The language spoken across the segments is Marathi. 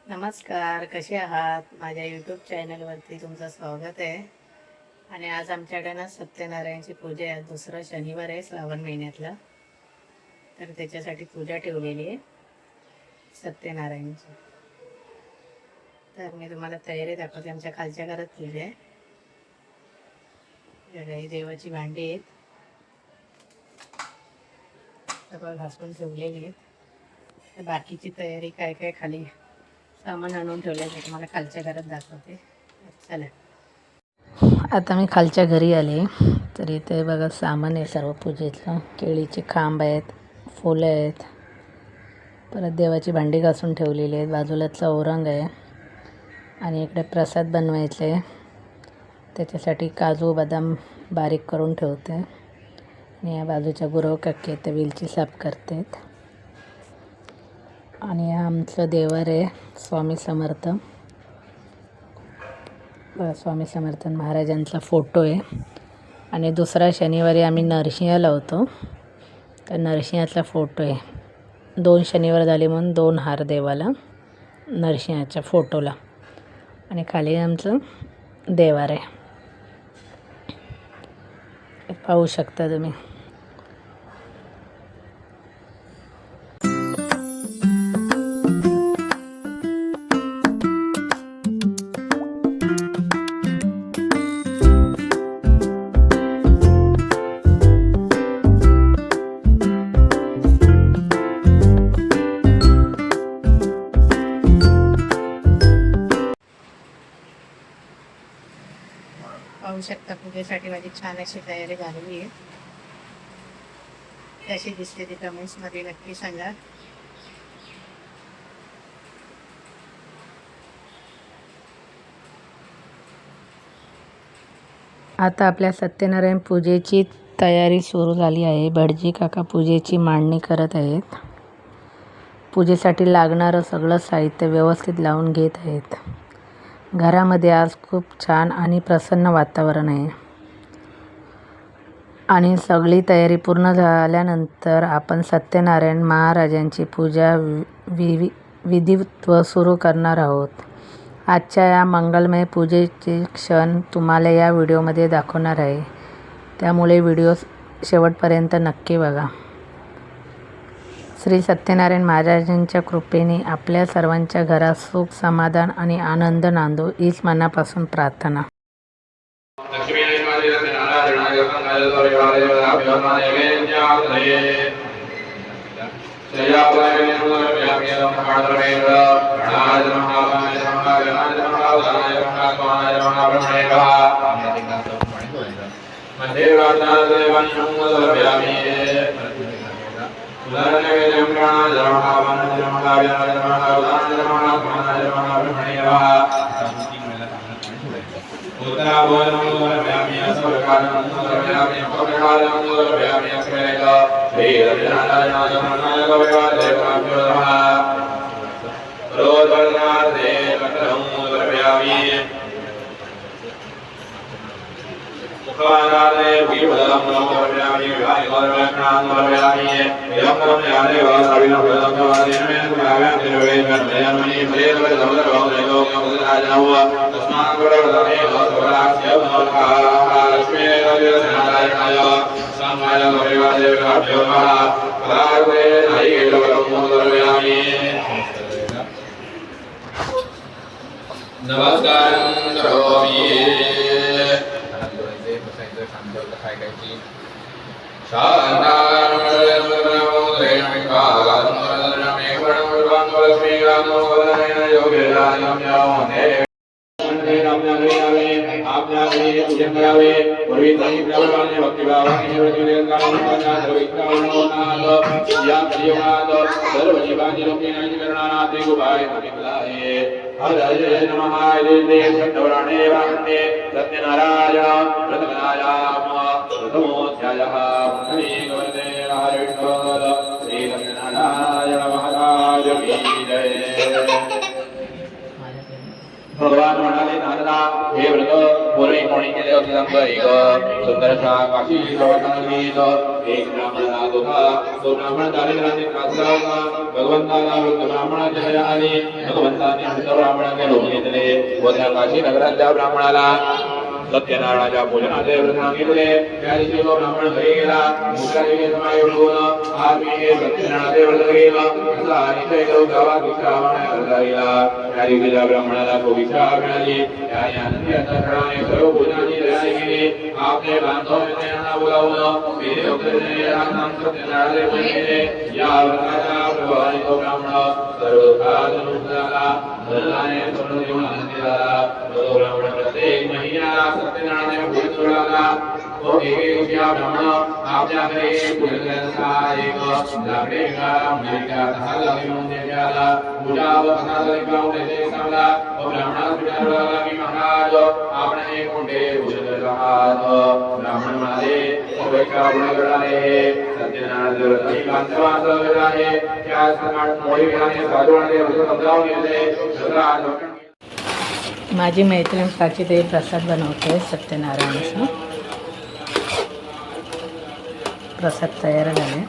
नमस्कार, कसे आहात? माझ्या यूट्यूब चॅनलवरती तुमचं स्वागत आहे. आणि आज आमच्याकडे ना सत्यनारायणची पूजा आहे. दुसरा शनिवार आहे श्रावण महिन्यातला, तर त्याच्यासाठी पूजा ठेवलेली आहे सत्यनारायणची. तर मी तुम्हाला तयारी दाखवते. आमच्या खालच्या घरात पूजा आहे. ही देवाची भांडी आहेत, सगळं घासून ठेवलेली आहेत. बाकीची तयारी काय काय खाली सामान आणून ठेवलं ते तुम्हाला खालच्या घरात दाखवते. चला, आता मी खालच्या घरी आले. तर इथे बघा सामान आहे सर्व पूजेचं. केळीचे खांब आहेत, फुलं आहेत, परत देवाची भांडी घासून ठेवलेली आहेत. बाजूला चौरंग आहे आणि इकडे प्रसाद बनवायचे आहे. त्याच्यासाठी काजू बदाम बारीक करून ठेवते. आणि या बाजूच्या गुरव काकी आहेत, ते वेलची साफ करतात. आणि आमचं देवर आहे स्वामी समर्थ. स्वामी समर्थ महाराजांचा फोटो आहे. आणि दुसरा शनिवारी आम्ही नरसिंह लावतो, तर नरसिंहाचा फोटो आहे. 2 शनिवार झाले म्हणून 2 हार देवाला नरसिंहाच्या फोटोला. आणि खाली आमचं देवार आहे, पाहू शकता तुम्ही. पाहू शकता पूजेसाठी माझी छान अशी तयारी झालेली आहे. कशी दिसते ती कमेंट्समध्ये नक्की सांगा. आता आपल्या सत्यनारायण पूजेची तयारी सुरू झाली आहे. भटजी काका पूजेची मांडणी करत आहेत. पूजेसाठी लागणारं सगळं साहित्य व्यवस्थित लावून घेत आहेत. घरामध्ये आज खूप छान आणि प्रसन्न वातावरण आहे. आणि सगळी तयारी पूर्ण झाल्यानंतर आपण सत्यनारायण महाराजांची पूजा विधिवत सुरू करणार आहोत. आजच्या या मंगलमय पूजेचे क्षण तुम्हाला या व्हिडिओमध्ये दाखवणार आहे, त्यामुळे व्हिडिओ शेवटपर्यंत नक्की बघा. श्री सत्यनारायण महाराजांच्या कृपेने आपल्या सर्वांच्या घरात सुख, समाधान आणि आनंद नांदो हीच मनापासून प्रार्थना. भगवान म्हणाले नारदा हे व्रत पूर्वी कोणी केले होते सांग एक सुंदरसा काशी गीत एक ब्राह्मणाला होता तो ब्राह्मण दारिद्र्याने त्रासला होता भगवंताला वृद्ध ब्राह्मणाच्या दया आली भगवंताने वृद्ध ब्राह्मणाने रोग घेतले व त्या काशी नगरातल्या ब्राह्मणाला सत्यनारायणाच्या पूजनाचे व्रत सांगितले त्या दिवशी तो ब्राह्मण घरी गेला मुद्रादेवी समाय उडवून आज मी हे सत्यनारायणाचे व्रत केलं असा निश्चय करून गावात भिक्षा मागण्याकरता गेला त्या दिवशी त्या ब्राह्मणाला तो भिक्षा मिळाली त्याने आनंदी अंतःकरणाने सर्व भोजनाची तयारी केली आपले बांधव मित्रांना बोलावून मेरे सत्यनारायणाचे पूजन केले या व्रताच्या प्रभावाने तो ब्राह्मण सर्व दुःखातून मुक्त झाला धनाने सोनं देऊन आनंदी झाला तो ब्राह्मण प्रत्येक महिन्याला सत्यनारायणाचे पूजन करू लागला तो एके दिवशी हा ब्राह्मण आपल्या घरी पूजन करण्याचा एक लाकडे मिळाला तसा लाकडी म्हणून द्यायला पूजा व सांगला व ब्राह्मणास विचारला की महाराज आपण हे कोणते पूजन करत आहात ब्राह्मण म्हणाले सत्यनारायणाचे व्रत ही बांधवाचं व्रत आहे त्या मोठी साधूने समजावून घेतले माझी मैत्रीण प्राची ते प्रसाद बनवते सत्यनारायणाचा प्रसाद तयार झाले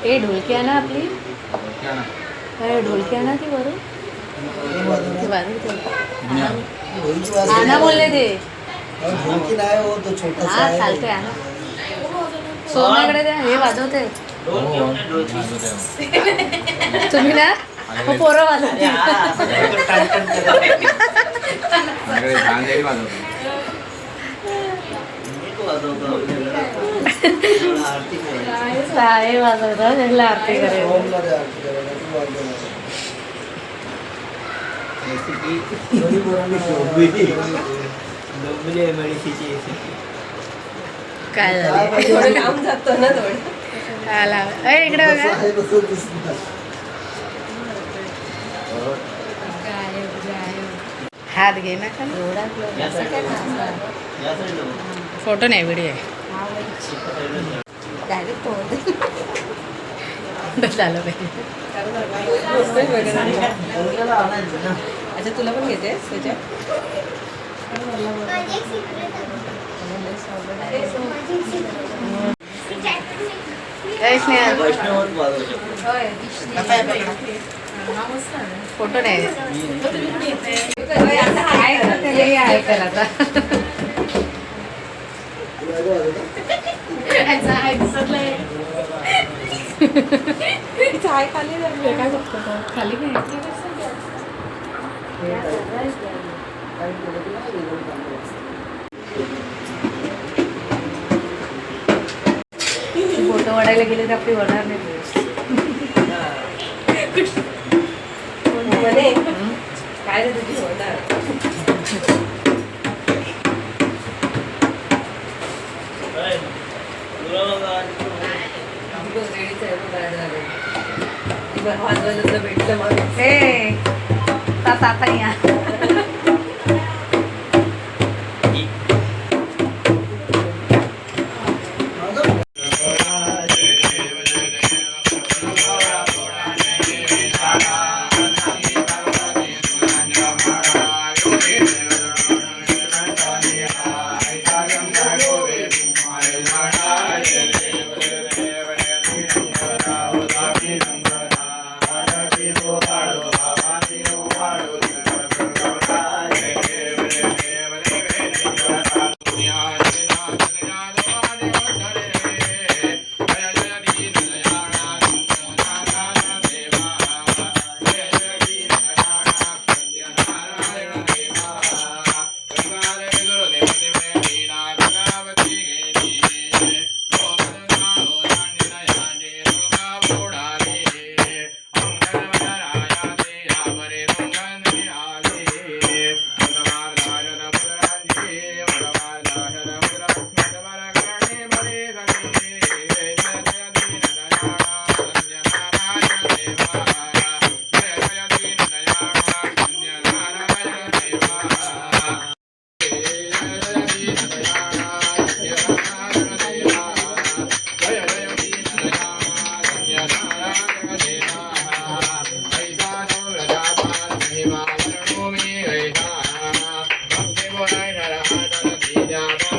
ए ढोलकी आणा आपली ढोलकी आणा ती वरून आणा बोलले ते ढोलकी नाही हो तो छोटा हा चालतंय आणा सोमाकडे द्या हे वाजवते तुम्ही ना पोरं वाजवते साहे वाजवतात त्यांना आरती करायला काय झालं काम जातो ना आला इकडे बघा हात घे ना का फोटो नाही व्हिडिओ आहे झालं पाहिजे अच्छा तुला पण घेते त्याच्या फोटो नाही ऐकायला आता चाय खाली काय बघतो खाली फोटो वाढायला गेले तर आपली होणार नाही काय रे तुझी होणार वाजवायला भेटलं मग हे आता या हर हर